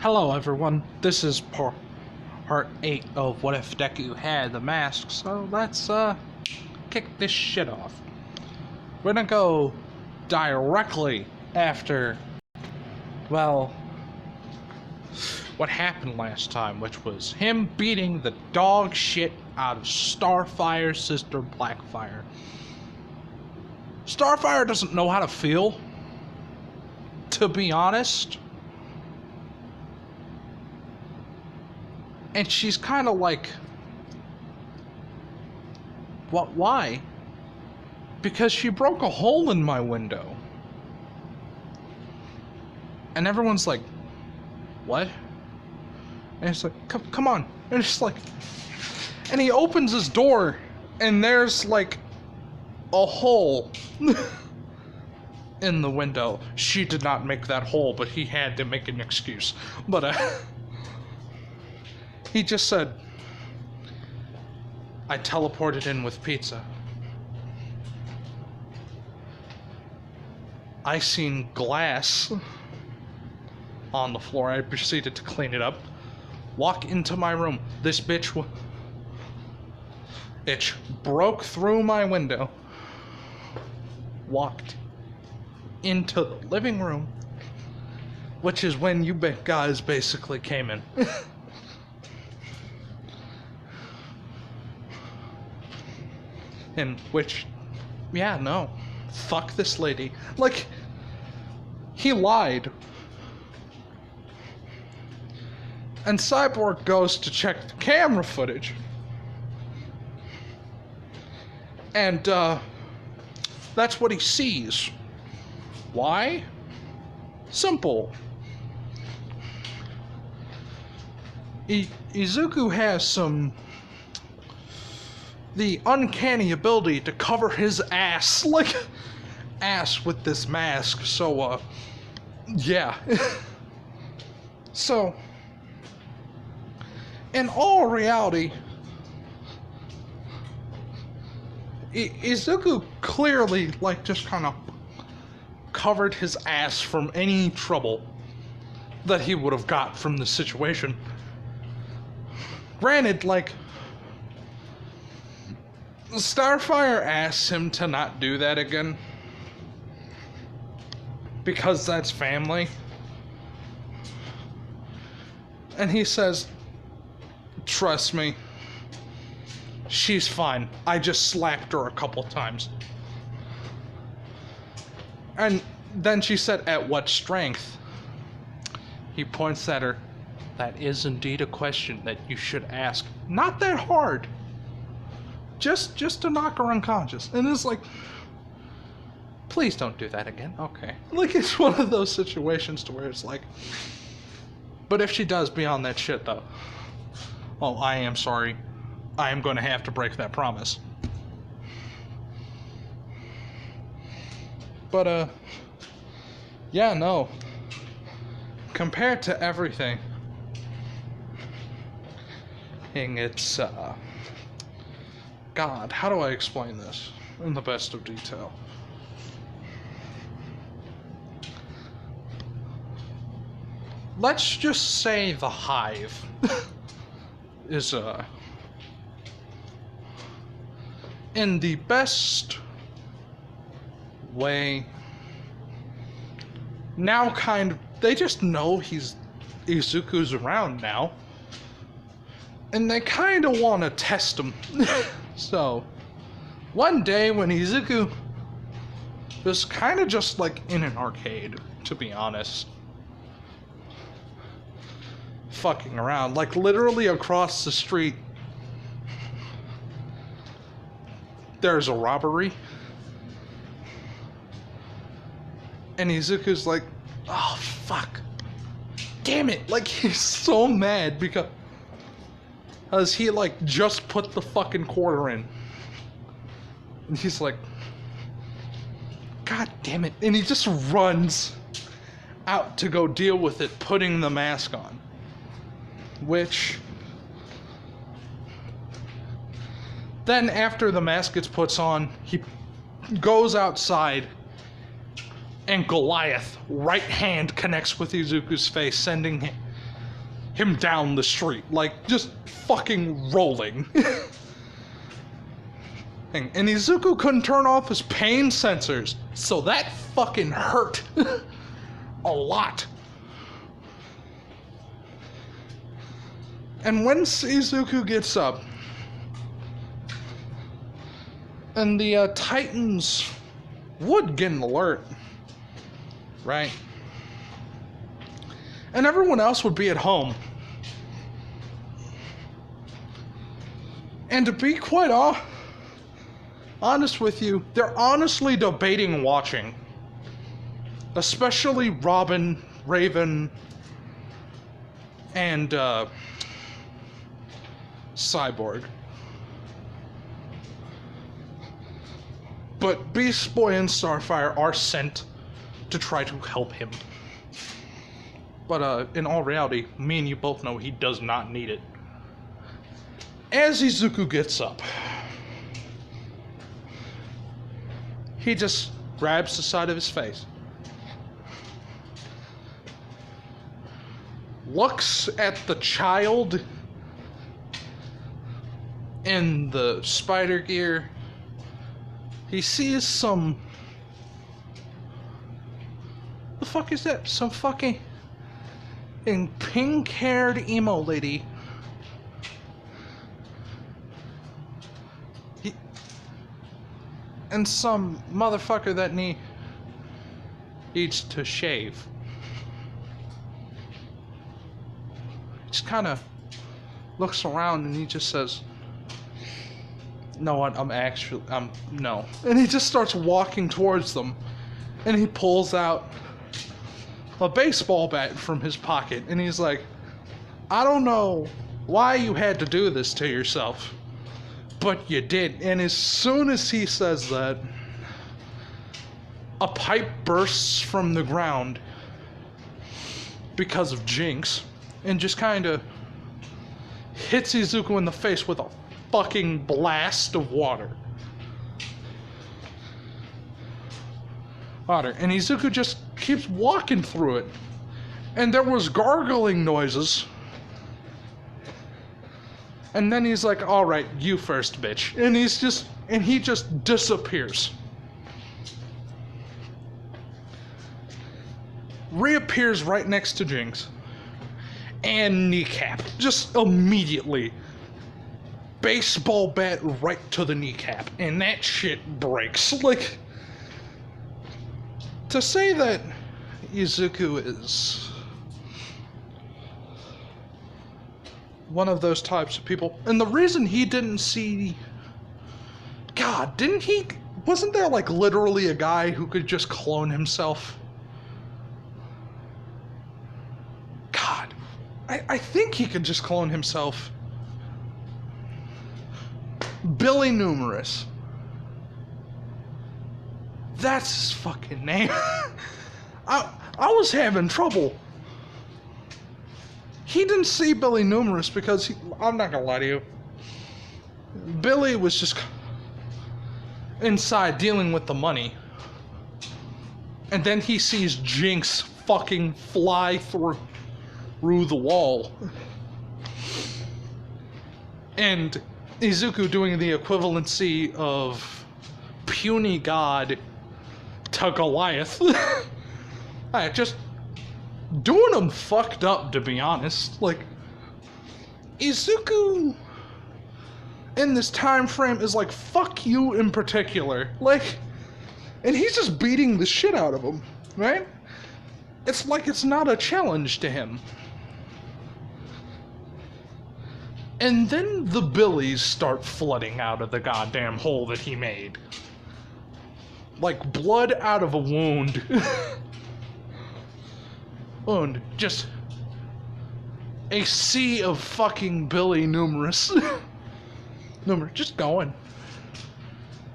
Hello everyone, this is part 8 of What If Deku Had the Mask, so let's kick this shit off. We're gonna go directly after, well, what happened last time, which was him beating the dog shit out of Starfire's sister Blackfire. Starfire doesn't know how to feel, to be honest. And she's kind of like, what, why? Because she broke a hole in my window. And everyone's like, what? And it's like, come on. And it's like, and he opens his door, and there's like a hole in the window. She did not make that hole, but he had to make an excuse. But, he just said, I teleported in with pizza. I seen glass on the floor. I proceeded to clean it up. Walk into my room. This bitch broke through my window. Walked into the living room, which is when you guys basically came in. In which, yeah, no, fuck this lady. Like, he lied. And Cyborg goes to check the camera footage. And, that's what he sees. Why? Simple. Izuku has the uncanny ability to cover his ass, like, ass with this mask, so, yeah. So, in all reality, Izuku clearly, like, just kind of covered his ass from any trouble that he would have got from the situation. Granted, like, Starfire asks him to not do that again, because that's family. And he says, trust me, she's fine. I just slapped her a couple times. And then she said, at what strength? He points at her. That is indeed a question that you should ask. Not that hard. Just to knock her unconscious. And it's like, please don't do that again. Okay. Like, it's one of those situations to where it's like, but if she does beyond that shit, though, oh, I am sorry. I am going to have to break that promise. But, yeah, no. Compared to everything, it's, God, how do I explain this in the best of detail? Let's just say the hive is, in the best way, now kind of, they just know Izuku's around now, and they kind of want to test him. So, one day when Izuku was kind of just like in an arcade, to be honest, fucking around, like literally across the street, there's a robbery, and Izuku's like, oh fuck, damn it, like he's so mad because he, like, just put the fucking quarter in. And he's like, God damn it. And he just runs out to go deal with it, putting the mask on. Which, then after the mask gets put on, he goes outside, and Goliath, right hand, connects with Izuku's face, sending him down the street, like just fucking rolling. And Izuku couldn't turn off his pain sensors, so that fucking hurt a lot. And when Izuku gets up, and the Titans would get an alert, right? And everyone else would be at home. And to be quite honest with you, they're honestly debating watching. Especially Robin, Raven, and Cyborg. But Beast Boy and Starfire are sent to try to help him. But in all reality, me and you both know he does not need it. As Izuku gets up, he just grabs the side of his face, looks at the child in the spider gear. He sees some... The fuck is that? Some fucking pink-haired emo lady. And some motherfucker that needs to shave. He just kind of looks around and he just says, no, no. And he just starts walking towards them. And he pulls out a baseball bat from his pocket. And he's like, I don't know why you had to do this to yourself, but you did. And as soon as he says that, a pipe bursts from the ground because of Jinx and just kind of hits Izuku in the face with a fucking blast of water. And Izuku just keeps walking through it. And there was gargling noises. And then he's like, alright, you first, bitch. And he just disappears. Reappears right next to Jinx. And kneecap. Just immediately. Baseball bat right to the kneecap. And that shit breaks. Like, to say that Izuku is one of those types of people, and the reason he didn't see... God, didn't he... Wasn't there, like, literally a guy who could just clone himself? God, I think he could just clone himself. Billy Numerous. That's his fucking name. I was having trouble. He didn't see Billy Numerous because I'm not gonna lie to you. Billy was just inside dealing with the money. And then he sees Jinx fucking fly through the wall. And Izuku doing the equivalency of puny god to Goliath. Just doing them fucked up, to be honest. Like, Izuku in this time frame is like, fuck you in particular. Like, and he's just beating the shit out of him, right? It's like it's not a challenge to him. And then the billies start flooding out of the goddamn hole that he made. Like blood out of a wound. And just a sea of fucking Billy Numerous. Just going.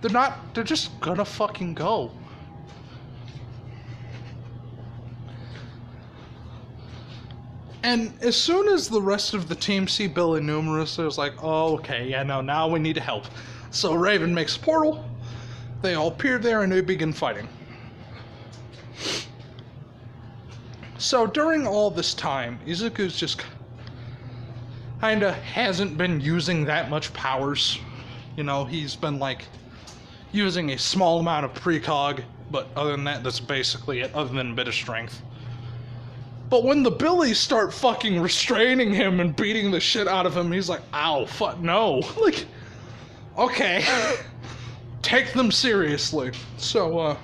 They're just gonna fucking go. And as soon as the rest of the team see Billy Numerous, it was like, oh, okay, yeah, no, now we need to help. So Raven makes a portal, they all appear there, and they begin fighting. So during all this time, Izuku's just kinda hasn't been using that much powers. You know, he's been like using a small amount of precog, but other than that, that's basically it, other than a bit of strength. But when the Billies start fucking restraining him and beating the shit out of him, he's like, ow, fuck, no. Like, okay. Take them seriously. So,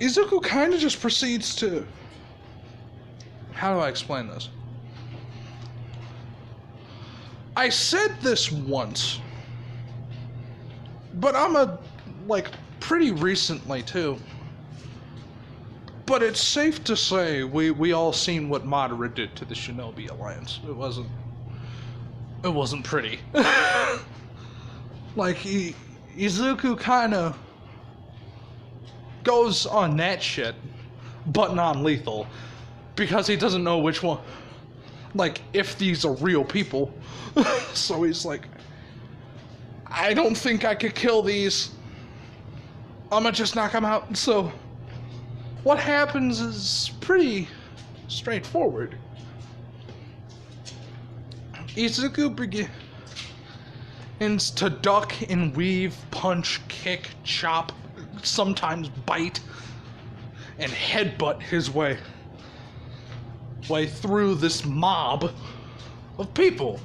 Izuku kind of just proceeds to... How do I explain this? I said this once, but pretty recently too. But it's safe to say we all seen what Madara did to the Shinobi Alliance. It wasn't pretty. Like, Izuku kind of goes on that shit, but non-lethal, because he doesn't know which one, like, if these are real people. So he's like, I don't think I could kill these. I'ma just knock them out. So what happens is pretty straightforward. Izuku begins to duck and weave, punch, kick, chop, sometimes bite, and headbutt his way through this mob of people.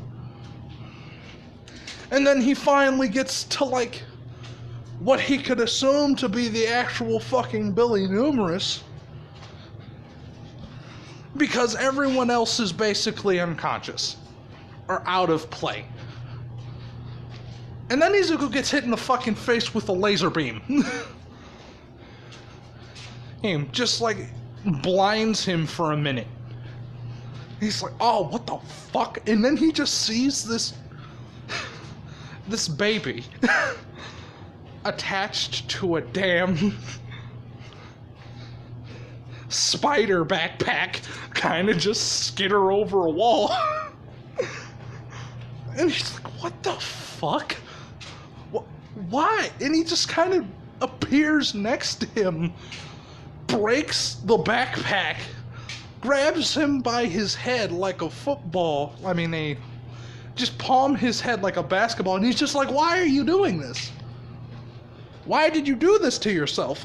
And then he finally gets to, like, what he could assume to be the actual fucking Billy Numerous, because everyone else is basically unconscious or out of play. And then Izuku gets hit in the fucking face with a laser beam. He just, like, blinds him for a minute. He's like, oh, what the fuck? And then he just sees this baby attached to a damn spider backpack, kind of just skitter over a wall. And he's like, what the fuck? Why? And he just kind of appears next to him, breaks the backpack, grabs him by his head like a football. Just palm his head like a basketball, and he's just like, why are you doing this? Why did you do this to yourself?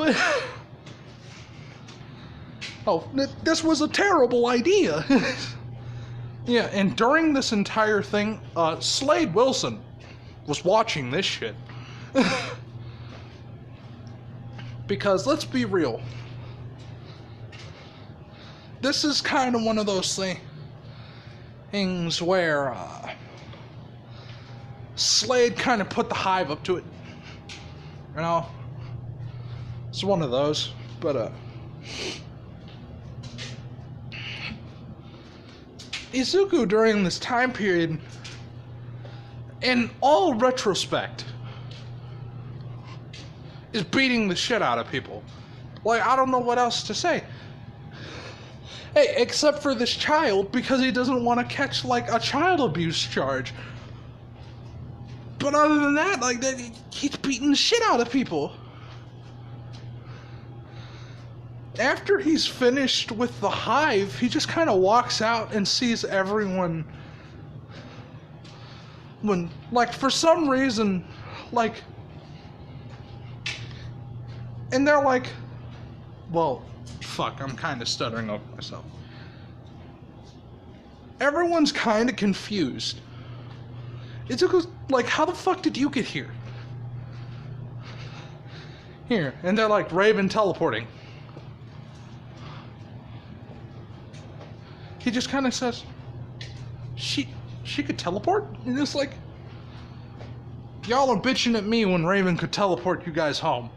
Oh, this was a terrible idea. Yeah, and during this entire thing, Slade Wilson was watching this shit. Because, let's be real, this is kind of one of those things where Slade kind of put the hive up to it. You know? It's one of those. But, Izuku during this time period, in all retrospect, is beating the shit out of people. Like, I don't know what else to say. Hey, except for this child, because he doesn't want to catch, like, a child abuse charge. But other than that, like, he's beating the shit out of people. After he's finished with the hive, he just kind of walks out and sees everyone. When, like, for some reason, like, and they're like, well, fuck, I'm kind of stuttering over myself. Everyone's kind of confused. It's like, how the fuck did you get here? Here, and they're like, Raven teleporting. He just kind of says, she could teleport? And it's like, y'all are bitching at me when Raven could teleport you guys home.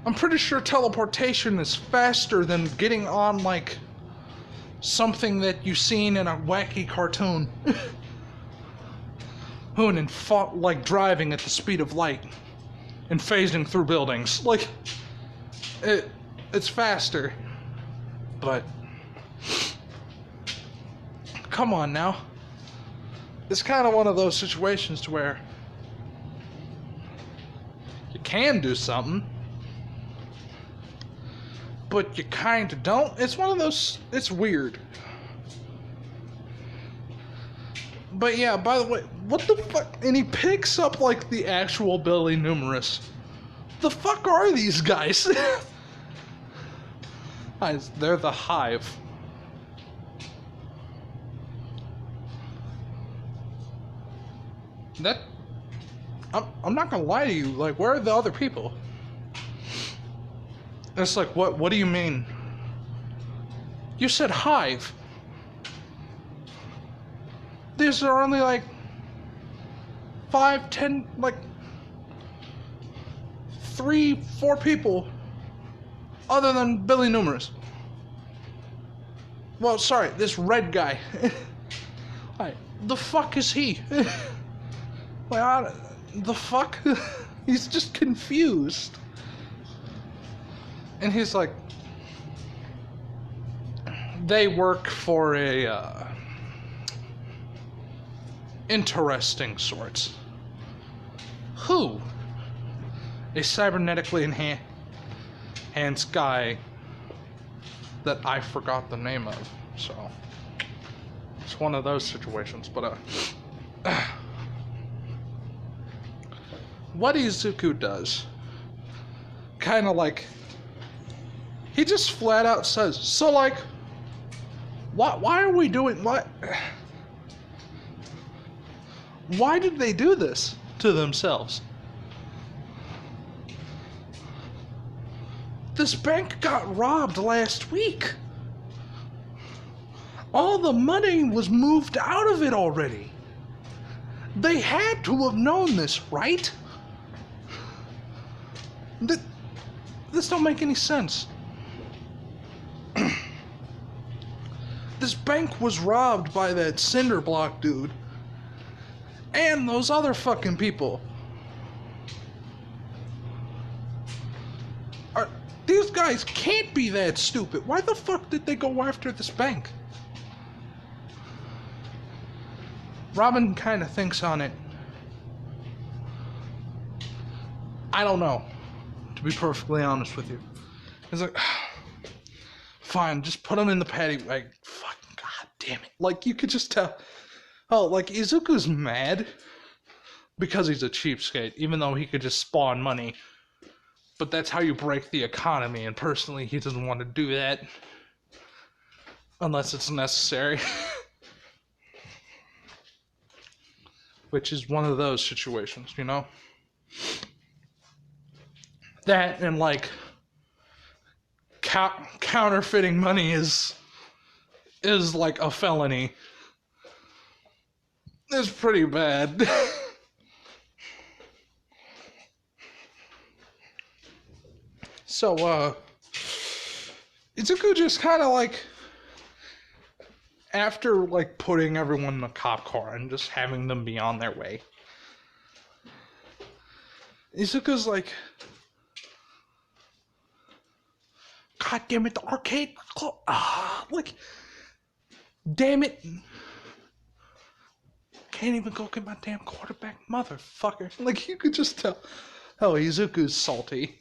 I'm pretty sure teleportation is faster than getting on, like, something that you've seen in a wacky cartoon. And then fought, like, driving at the speed of light and phasing through buildings. Like, it's faster. But come on now. It's kind of one of those situations to where you can do something, but you kind of don't. It's one of those, it's weird. But yeah, by the way, what the fuck? And he picks up like the actual Billy Numerous. The fuck are these guys? Guys, they're the Hive. That, I'm not gonna lie to you. Like, where are the other people? It's like, what do you mean? You said Hive. These are only like 5, 10, like 3, 4 people other than Billy Numerous. Well, sorry, this red guy. Like, the fuck is he? Like, the fuck? He's just confused. And he's like, they work for a, interesting sorts. Who? A cybernetically enhanced guy that I forgot the name of. So, it's one of those situations. But, what Izuku does, kind of like, he just flat out says, so like, why are we doing, what? Why did they do this to themselves? This bank got robbed last week. All the money was moved out of it already. They had to have known this, right? This don't make any sense. This bank was robbed by that cinder block dude and those other fucking people. These guys can't be that stupid. Why the fuck did they go after this bank? Robin kind of thinks on it. I don't know, to be perfectly honest with you. He's like, fine, just put him in the paddy wagon. Fucking god damn it. Like, you could just tell. Oh, like, Izuku's mad because he's a cheapskate, even though he could just spawn money. But that's how you break the economy, and personally, he doesn't want to do that. Unless it's necessary. Which is one of those situations, you know? That and, like, counterfeiting money is like a felony. It's pretty bad. So, Izuku just kind of like, after like putting everyone in a cop car and just having them be on their way, Izuku's like, god damn it, the arcade, like, damn it. Can't even go get my damn quarterback, motherfucker. Like, you could just tell. Oh, Izuku's salty.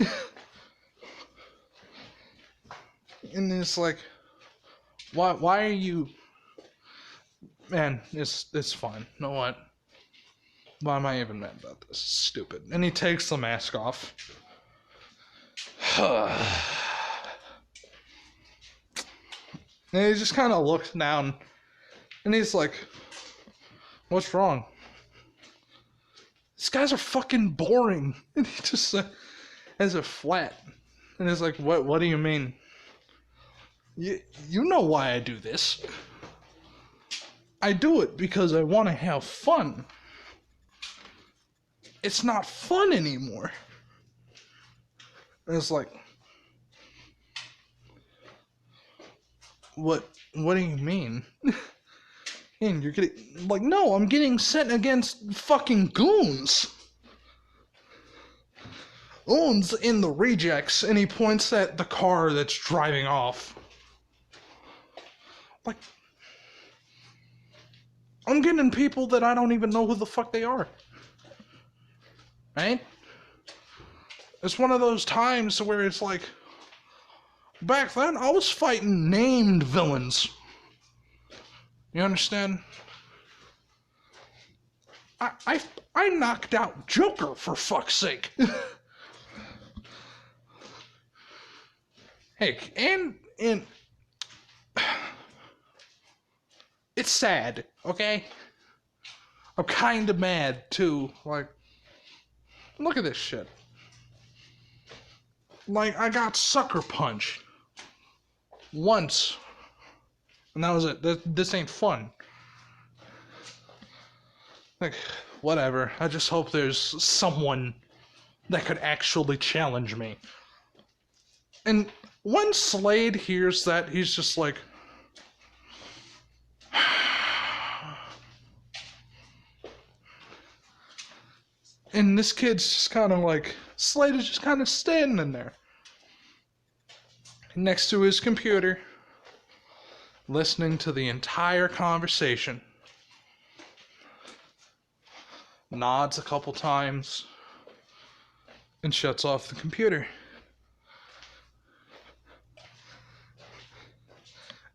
And it's like, why are you... Man, it's fine. You know what? Why am I even mad about this? It's stupid. And he takes the mask off. And he just kind of looks down. And he's like, what's wrong? These guys are fucking boring. And he just has a flat. And he's like, what do you mean? You know why I do this. I do it because I want to have fun. It's not fun anymore. And it's like, what do you mean? And you're getting, like, no, I'm getting sent against fucking goons. Goons in the rejects, and he points at the car that's driving off. Like, I'm getting people that I don't even know who the fuck they are. Right? It's one of those times where it's like, Back then, I was fighting named villains. You understand? I knocked out Joker, for fuck's sake. Hey, and it's sad, okay? I'm kind of mad, too. Like, look at this shit. Like, I got sucker punched once, and that was it. This ain't fun. Like, whatever. I just hope there's someone that could actually challenge me. And when Slade hears that, he's just like... And this kid's just kind of like... Slade is just kind of standing there. Next to his computer. Listening to the entire conversation. Nods a couple times. And shuts off the computer.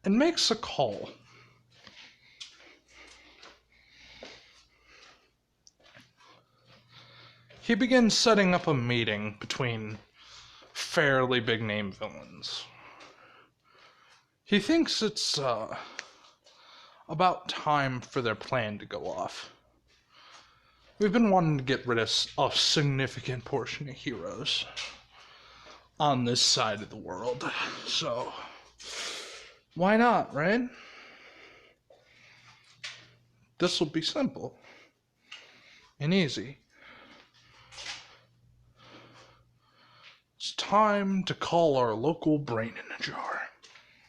And makes a call. He begins setting up a meeting between fairly big name villains. He thinks it's about time for their plan to go off. We've been wanting to get rid of a significant portion of heroes on this side of the world, so why not, right? This will be simple and easy. It's time to call our local brain in a jar.